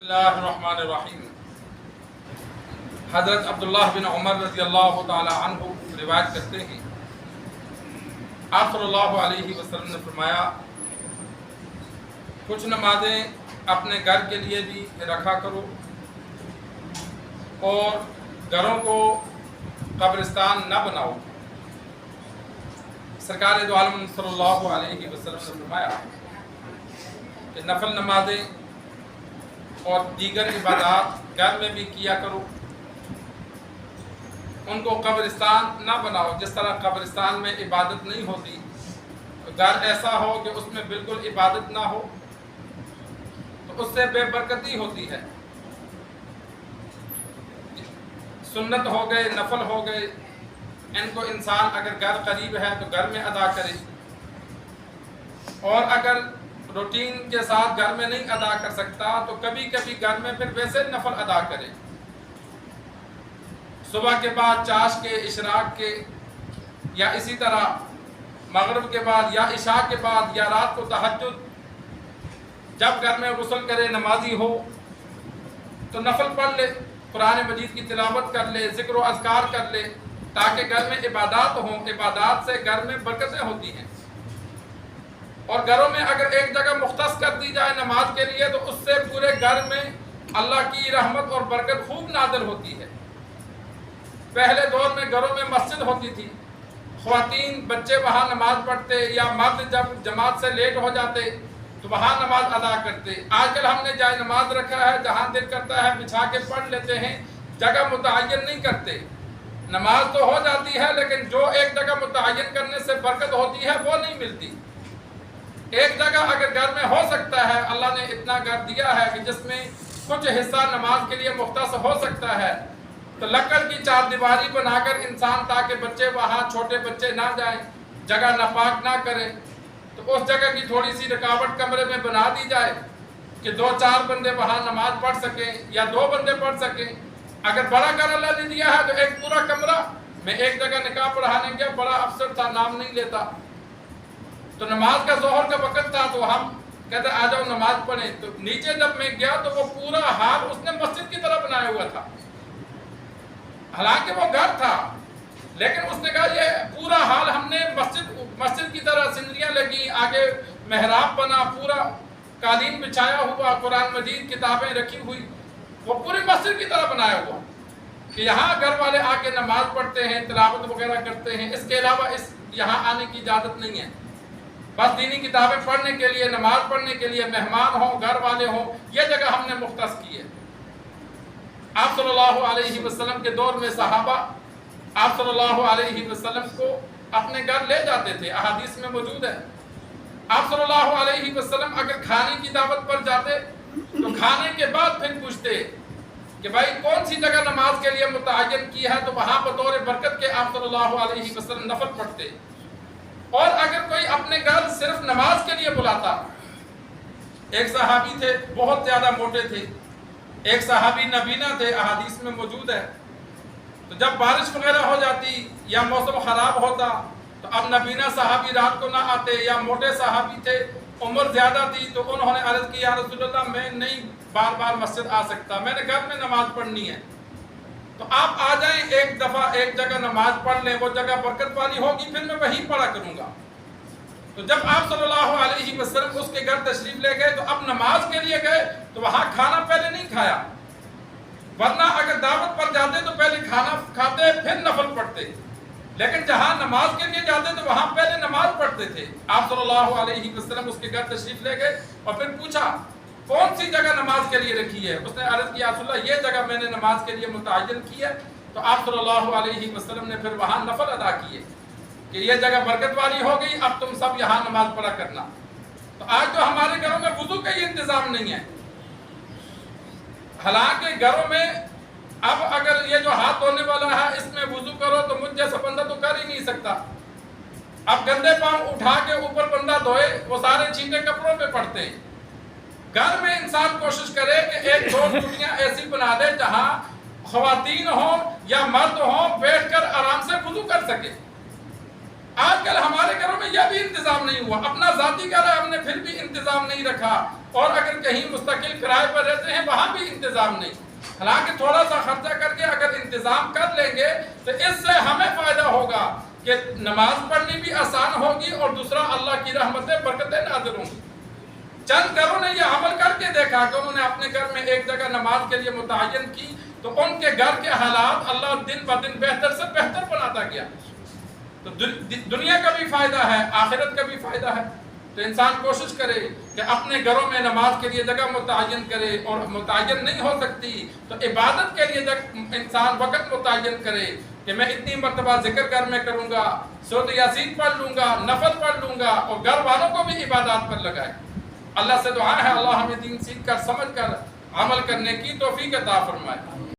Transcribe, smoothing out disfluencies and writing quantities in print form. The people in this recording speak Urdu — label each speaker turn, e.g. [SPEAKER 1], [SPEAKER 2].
[SPEAKER 1] اللہ الرحمن الرحیم۔ حضرت عبداللہ بن عمر رضی اللہ تعالی عنہ روایت کرتے ہیں، آپ صلی اللہ علیہ وسلم نے فرمایا، کچھ نمازیں اپنے گھر کے لیے بھی رکھا کرو اور گھروں کو قبرستان نہ بناؤ۔ سرکار دو عالم صلی اللہ علیہ وسلم نے فرمایا کہ نفل نمازیں اور دیگر عبادات گھر میں بھی کیا کرو، ان کو قبرستان نہ بناؤ۔ جس طرح قبرستان میں عبادت نہیں ہوتی، گھر ایسا ہو کہ اس میں بالکل عبادت نہ ہو تو اس سے بے برکتی ہوتی ہے۔ سنت ہو گئے، نفل ہو گئے، ان کو انسان اگر گھر قریب ہے تو گھر میں ادا کرے، اور اگر روٹین کے ساتھ گھر میں نہیں ادا کر سکتا تو کبھی کبھی گھر میں پھر ویسے نفل ادا کرے۔ صبح کے بعد چاش کے، اشراق کے، یا اسی طرح مغرب کے بعد یا عشاء کے بعد، یا رات کو تہجد، جب گھر میں غسل کرے، نمازی ہو تو نفل پڑھ لے، قرآن مجید کی تلاوت کر لے، ذکر و اذکار کر لے، تاکہ گھر میں عبادات ہوں۔ عبادات سے گھر میں برکتیں ہوتی ہیں، اور گھروں میں اگر ایک جگہ مختص کر دی جائے نماز کے لیے تو اس سے پورے گھر میں اللہ کی رحمت اور برکت خوب نازل ہوتی ہے۔ پہلے دور میں گھروں میں مسجد ہوتی تھی، خواتین بچے وہاں نماز پڑھتے، یا مرد جب جماعت سے لیٹ ہو جاتے تو وہاں نماز ادا کرتے۔ آج کل ہم نے جائے نماز رکھا ہے، جہاں دل کرتا ہے بچھا کے پڑھ لیتے ہیں، جگہ متعین نہیں کرتے۔ نماز تو ہو جاتی ہے لیکن جو ایک جگہ متعین کرنے سے برکت ہوتی ہے وہ نہیں ملتی۔ ایک جگہ اگر گھر میں ہو سکتا ہے، اللہ نے اتنا گھر دیا ہے کہ جس میں کچھ حصہ نماز کے لیے مختص ہو سکتا ہے، تو لکڑ کی چار دیواری بنا کر انسان، تاکہ بچے وہاں، چھوٹے بچے نہ جائیں، جگہ ناپاک نہ کریں، تو اس جگہ کی تھوڑی سی رکاوٹ کمرے میں بنا دی جائے کہ 2-4 بندے وہاں نماز پڑھ سکیں، یا 2 بندے پڑھ سکیں۔ اگر بڑا گھر اللہ نے دیا ہے تو ایک پورا کمرہ، میں ایک جگہ نکاح پڑھانے گیا، بڑا افسر تھا، نام نہیں لیتا، تو نماز کا ظہر کا وقت تھا تو ہم کہتے آ جاؤ نماز پڑھیں، تو نیچے جب میں گیا تو وہ پورا حال اس نے مسجد کی طرح بنایا ہوا تھا، حالانکہ وہ گھر تھا، لیکن اس نے کہا یہ پورا حال ہم نے مسجد کی طرح، سندریاں لگی، آگے محراب بنا، پورا قالین بچھایا ہوا، قرآن مجید کتابیں رکھی ہوئی، وہ پوری مسجد کی طرح بنایا ہوا کہ یہاں گھر والے آ کے نماز پڑھتے ہیں، تلاوت وغیرہ کرتے ہیں۔ اس کے علاوہ یہاں آنے کی اجازت نہیں ہے، بس دینی کتابیں پڑھنے کے لیے، نماز پڑھنے کے لیے مہمان ہوں، گھر والے ہوں، یہ جگہ ہم نے مختص کی ہے۔ آپ صلی اللہ علیہ وسلم کے دور میں صحابہ آپ صلی اللہ علیہ وسلم کو اپنے گھر لے جاتے تھے، احادیث میں موجود ہے۔ آپ صلی اللہ علیہ وسلم اگر کھانے کی دعوت پر جاتے تو کھانے کے بعد پھر پوچھتے کہ بھائی کون سی جگہ نماز کے لیے متعین کی ہے، تو وہاں بطور برکت کے آپ صلی اللہ علیہ وسلم نفل پڑھتے۔ اور اگر کوئی اپنے گھر صرف نماز کے لیے بلاتا، ایک صحابی تھے بہت زیادہ موٹے تھے، ایک صحابی نبینا تھے، احادیث میں موجود ہے، تو جب بارش وغیرہ ہو جاتی یا موسم خراب ہوتا تو اب نبینا صحابی رات کو نہ آتے، یا موٹے صحابی تھے، عمر زیادہ تھی، تو انہوں نے عرض کی یا رسول اللہ میں نہیں بار بار مسجد آ سکتا، میں نے گھر میں نماز پڑھنی ہے، تو آپ آ جائیں، ایک دفعہ ایک جگہ نماز پڑھ لیں، وہ جگہ برکت والی ہوگی، پھر میں وہیں پڑھا کروں گا۔ تو جب آپ صلی اللہ علیہ وسلم اس کے گھر تشریف لے گئے تو اب نماز کے لیے گئے تو وہاں کھانا پہلے نہیں کھایا، ورنہ اگر دعوت پر جاتے تو پہلے کھانا کھاتے پھر نفل پڑھتے، لیکن جہاں نماز کے لیے جاتے تو وہاں پہلے نماز پڑھتے تھے۔ آپ صلی اللہ علیہ وسلم اس کے گھر تشریف لے گئے اور پھر پوچھا کون سی جگہ نماز کے لیے رکھی ہے، اس نے عرض کیا رسول اللہ یہ جگہ میں نے نماز کے لیے متعین کی ہے، تو آپ صلی اللہ علیہ وسلم نے پھر وہاں نفل ادا کیے کہ یہ جگہ برکت والی ہو گئی، اب تم سب یہاں نماز پڑھا کرنا۔ تو آج تو ہمارے گھروں میں وضو کا ہی انتظام نہیں ہے، حالانکہ گھروں میں اب اگر یہ جو ہاتھ دھونے والا ہے اس میں وضو کرو تو مجھ جیسا بندہ تو کر ہی نہیں سکتا۔ اب گندے پاؤں اٹھا کے اوپر بندہ دھوئے، وہ سارے چھینٹے کپڑوں پہ پڑتے ہیں۔ گھر میں انسان کوشش کرے کہ ایک دو ٹوٹیاں ایسی بنا دے جہاں خواتین ہوں یا مرد ہوں بیٹھ کر آرام سے وضو کر سکے۔ آج کل ہمارے گھروں میں یہ بھی انتظام نہیں ہوا، اپنا ذاتی گھر ہے ہم نے پھر بھی انتظام نہیں رکھا اور اگر کہیں مستقل کرائے پر رہتے ہیں وہاں بھی انتظام نہیں. حالانکہ تھوڑا سا خرچہ کر کے اگر انتظام کر لیں گے تو اس سے ہمیں فائدہ ہوگا کہ نماز پڑھنی بھی آسان ہوگی اور دوسرا اللہ کی رحمتیں برکتیں نازل ہوں گی. چند گھروں نے یہ عمل کر کے دیکھا کہ انہوں نے اپنے گھر میں ایک جگہ نماز کے لیے متعین کی تو ان کے گھر کے حالات اللہ دن بدن بہتر سے بہتر بناتا گیا. تو دنیا کا بھی فائدہ ہے، آخرت کا بھی فائدہ ہے. تو انسان کوشش کرے کہ اپنے گھروں میں نماز کے لیے جگہ متعین کرے، اور متعین نہیں ہو سکتی تو عبادت کے لیے انسان وقت متعین کرے کہ میں اتنی مرتبہ ذکر گھر میں کروں گا، سورۃ یاسین پڑھ لوں گا، نفل پڑھ لوں گا، اور گھر والوں کو بھی عبادات پر لگائے. اللہ سے دعا ہے اللہ ہمیں دین سیکھ کر سمجھ کر عمل کرنے کی توفیق عطا فرمائے.